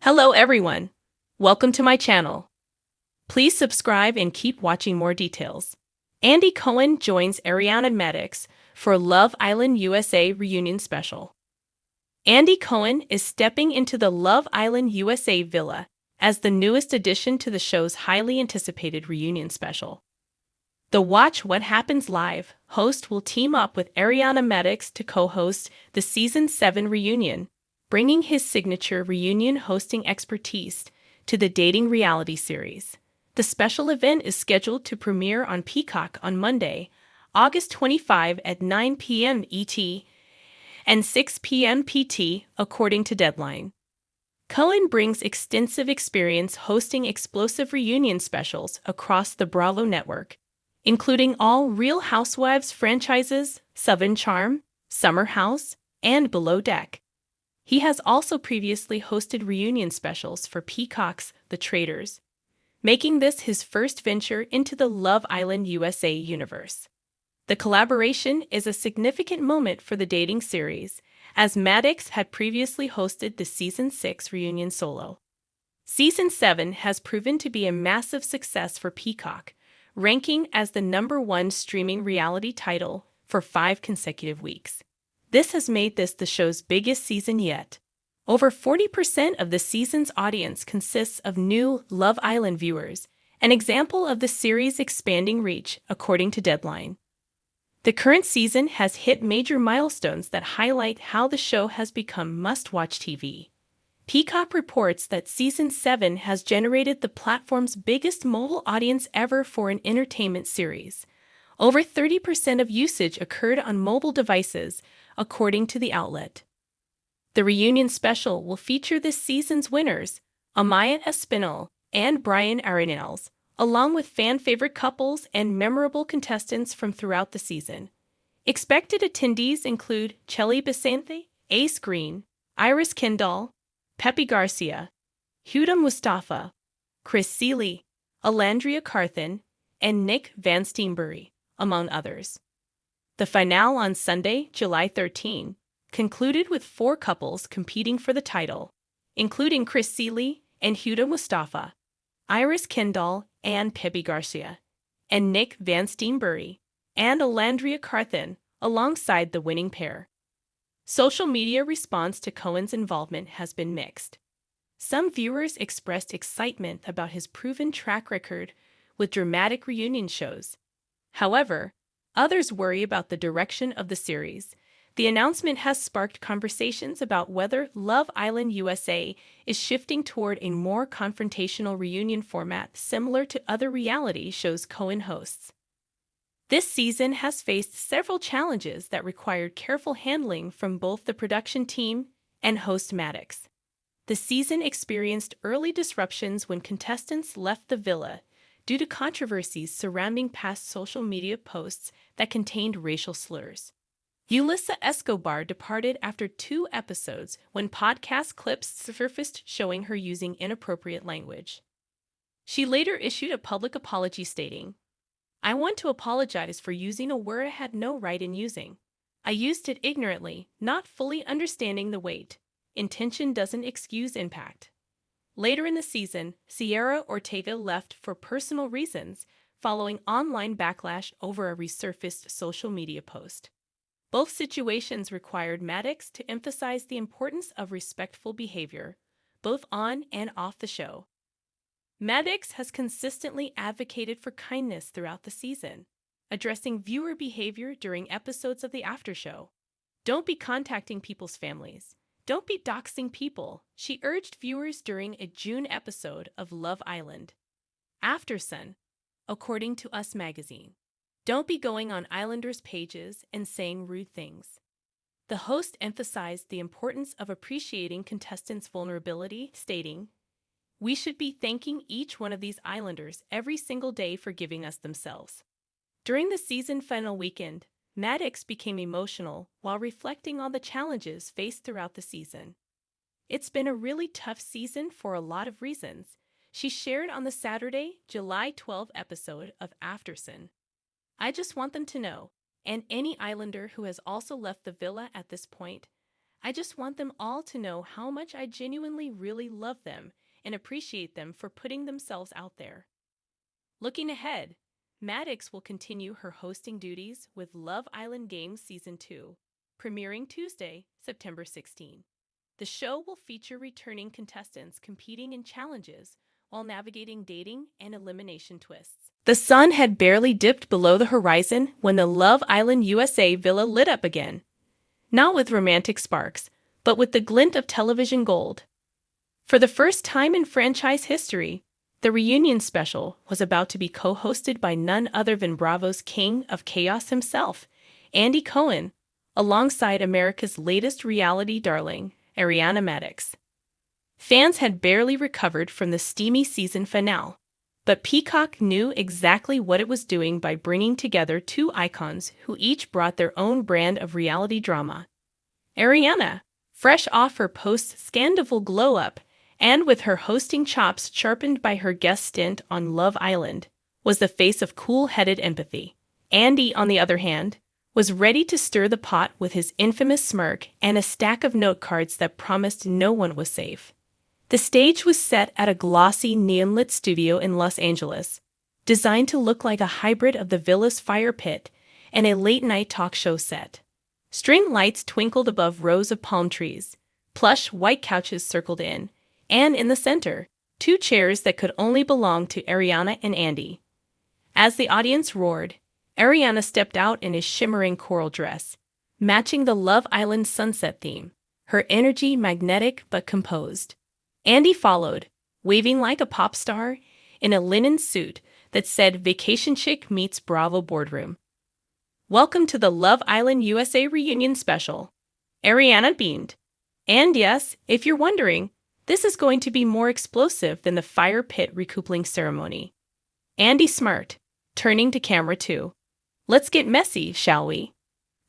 Hello everyone. Welcome to my channel. Please subscribe and keep watching more details. Andy Cohen joins Ariana Madix for Love Island USA reunion special. Andy Cohen is stepping into the Love Island USA villa as the newest addition to the show's highly anticipated reunion special. The Watch What Happens Live host will team up with Ariana Madix to co-host the Season 7 reunion, bringing his signature reunion hosting expertise to the dating reality series. The special event is scheduled to premiere on Peacock on Monday, August 25 at 9 p.m. ET and 6 p.m. PT, according to Deadline. Cohen brings extensive experience hosting explosive reunion specials across the Bravo network, including all Real Housewives franchises, Southern Charm, Summer House, and Below Deck. He has also previously hosted reunion specials for Peacock's The Traitors, making this his first venture into the Love Island USA universe. The collaboration is a significant moment for the dating series, as Madix had previously hosted the Season 6 reunion solo. Season 7 has proven to be a massive success for Peacock, ranking as the #1 streaming reality title for 5 consecutive weeks. This has made this the show's biggest season yet. Over 40% of the season's audience consists of new Love Island viewers, an example of the series' expanding reach, according to Deadline. The current season has hit major milestones that highlight how the show has become must-watch TV. Peacock reports that Season 7 has generated the platform's biggest mobile audience ever for an entertainment series. Over 30% of usage occurred on mobile devices, according to the outlet. The reunion special will feature this season's winners, Amaya Espinal and Brian Arenales, along with fan-favorite couples and memorable contestants from throughout the season. Expected attendees include Chelly Basanthe, Ace Green, Iris Kendall, Pepe Garcia, Huda Mustafa, Chris Seeley, Alandria Carthan, and Nick Van Steenbury, among others. The finale on Sunday, July 13, concluded with 4 couples competing for the title, including Chris Seeley and Huda Mustafa, Iris Kendall and Pepe Garcia, and Nick Van Steenbury and Alandria Carthan alongside the winning pair. Social media response to Cohen's involvement has been mixed. Some viewers expressed excitement about his proven track record with dramatic reunion shows. However, others worry about the direction of the series. The announcement has sparked conversations about whether Love Island USA is shifting toward a more confrontational reunion format similar to other reality shows Cohen hosts. This season has faced several challenges that required careful handling from both the production team and host Madix. The season experienced early disruptions when contestants left the villa due to controversies surrounding past social media posts that contained racial slurs. Yulissa Escobar departed after 2 episodes when podcast clips surfaced showing her using inappropriate language. She later issued a public apology stating, "I want to apologize for using a word I had no right in using. I used it ignorantly, not fully understanding the weight. Intention doesn't excuse impact." Later in the season, Sierra Ortega left for personal reasons following online backlash over a resurfaced social media post. Both situations required Madix to emphasize the importance of respectful behavior, both on and off the show. Madix has consistently advocated for kindness throughout the season, addressing viewer behavior during episodes of the after show. "Don't be contacting people's families. Don't be doxing people," she urged viewers during a June episode of Love Island. Aftersun, according to Us Magazine. "Don't be going on Islanders' pages and saying rude things." The host emphasized the importance of appreciating contestants' vulnerability, stating, "We should be thanking each one of these Islanders every single day for giving us themselves." During the season final weekend, Madix became emotional while reflecting on the challenges faced throughout the season. "It's been a really tough season for a lot of reasons," she shared on the Saturday, July 12 episode of Aftersun. "I just want them to know, and any Islander who has also left the villa at this point, I just want them all to know how much I genuinely really love them and appreciate them for putting themselves out there. Looking ahead, Madix will continue her hosting duties with Love Island Games Season 2, premiering Tuesday, September 16. The show will feature returning contestants competing in challenges while navigating dating and elimination twists. The sun had barely dipped below the horizon when the Love Island USA villa lit up again. Not with romantic sparks, but with the glint of television gold. For the first time in franchise history, the reunion special was about to be co-hosted by none other than Bravo's King of Chaos himself, Andy Cohen, alongside America's latest reality darling, Ariana Madix. Fans had barely recovered from the steamy season finale, but Peacock knew exactly what it was doing by bringing together two icons who each brought their own brand of reality drama. Ariana, fresh off her post-scandal glow-up, and with her hosting chops sharpened by her guest stint on Love Island, was the face of cool-headed empathy. Andy, on the other hand, was ready to stir the pot with his infamous smirk and a stack of note cards that promised no one was safe. The stage was set at a glossy, neon-lit studio in Los Angeles, designed to look like a hybrid of the villa's fire pit and a late-night talk show set. String lights twinkled above rows of palm trees, plush white couches circled in, and in the center, two chairs that could only belong to Ariana and Andy. As the audience roared, Ariana stepped out in a shimmering coral dress, matching the Love Island sunset theme, her energy magnetic but composed. Andy followed, waving like a pop star, in a linen suit that said Vacation Chick meets Bravo Boardroom. Welcome to the Love Island USA reunion special. Ariana beamed. And yes, if you're wondering, this is going to be more explosive than the fire pit recoupling ceremony. Andy smirked, turning to camera 2. Let's get messy, shall we?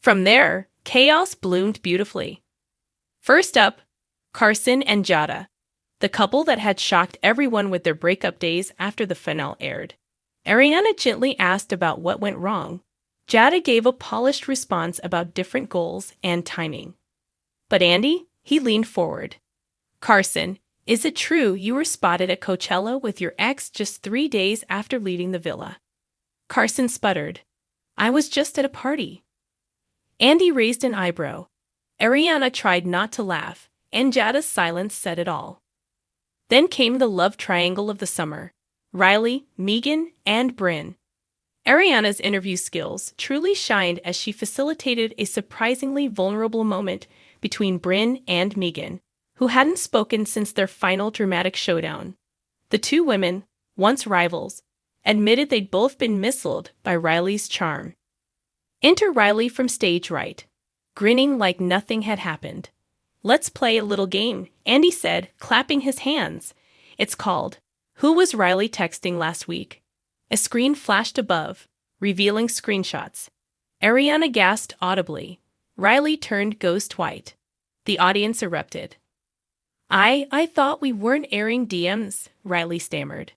From there, chaos bloomed beautifully. First up, Carson and Jada, the couple that had shocked everyone with their breakup days after the finale aired. Ariana gently asked about what went wrong. Jada gave a polished response about different goals and timing. But Andy, he leaned forward. Carson, is it true you were spotted at Coachella with your ex just 3 days after leaving the villa? Carson sputtered. I was just at a party. Andy raised an eyebrow. Ariana tried not to laugh, and Jada's silence said it all. Then came the love triangle of the summer: Riley, Megan, and Brynn. Ariana's interview skills truly shined as she facilitated a surprisingly vulnerable moment between Brynn and Megan, who hadn't spoken since their final dramatic showdown. The two women, once rivals, admitted they'd both been misled by Riley's charm. Enter Riley from stage right, grinning like nothing had happened. Let's play a little game, Andy said, clapping his hands. It's called, Who Was Riley Texting Last Week? A screen flashed above, revealing screenshots. Ariana gasped audibly. Riley turned ghost white. The audience erupted. I thought we weren't airing DMs, Riley stammered.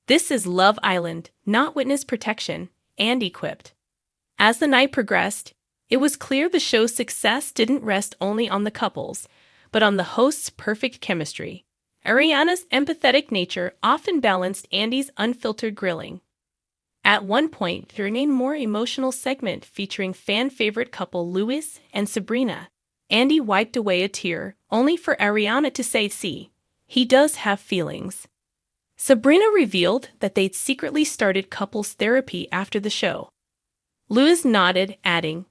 This is Love Island, not witness protection, Andy quipped. As the night progressed, it was clear the show's success didn't rest only on the couples, but on the hosts' perfect chemistry. Ariana's empathetic nature often balanced Andy's unfiltered grilling. At one point, during a more emotional segment featuring fan-favorite couple Louis and Sabrina, Andy wiped away a tear, only for Ariana to say, see, he does have feelings. Sabrina revealed that they'd secretly started couples therapy after the show. Louis nodded, adding,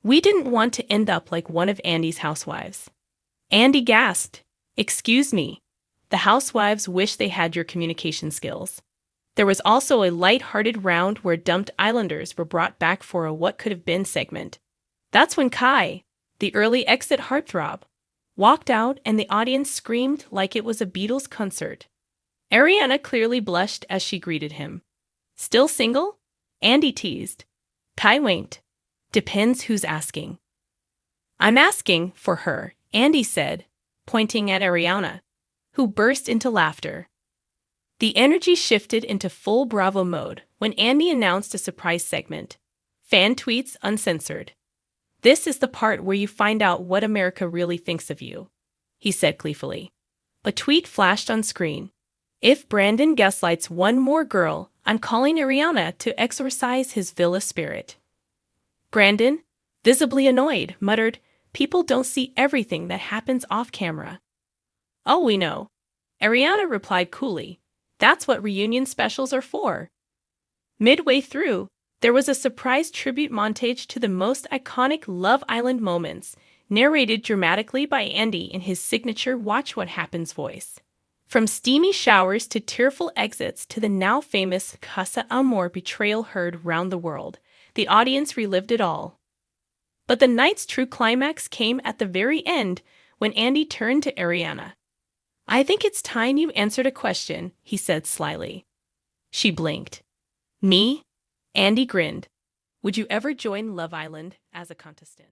we didn't want to end up like one of Andy's housewives. Andy gasped, excuse me. The housewives wish they had your communication skills. There was also a light-hearted round where dumped islanders were brought back for a what could have been segment. That's when Kai, the early exit heartthrob, walked out and the audience screamed like it was a Beatles concert. Ariana clearly blushed as she greeted him. Still single? Andy teased. Kai winked. Depends who's asking. I'm asking for her, Andy said, pointing at Ariana, who burst into laughter. The energy shifted into full Bravo mode when Andy announced a surprise segment. Fan tweets uncensored. This is the part where you find out what America really thinks of you, he said gleefully. A tweet flashed on screen. If Brandon gaslights one more girl, I'm calling Ariana to exorcise his villa spirit. Brandon, visibly annoyed, muttered, people don't see everything that happens off camera. Oh, we know. Ariana replied coolly. That's what reunion specials are for. Midway through, there was a surprise tribute montage to the most iconic Love Island moments, narrated dramatically by Andy in his signature Watch What Happens voice. From steamy showers to tearful exits to the now famous Casa Amor betrayal heard round the world, the audience relived it all. But the night's true climax came at the very end when Andy turned to Ariana. I think it's time you answered a question, he said slyly. She blinked. Me? Andy grinned. Would you ever join Love Island as a contestant?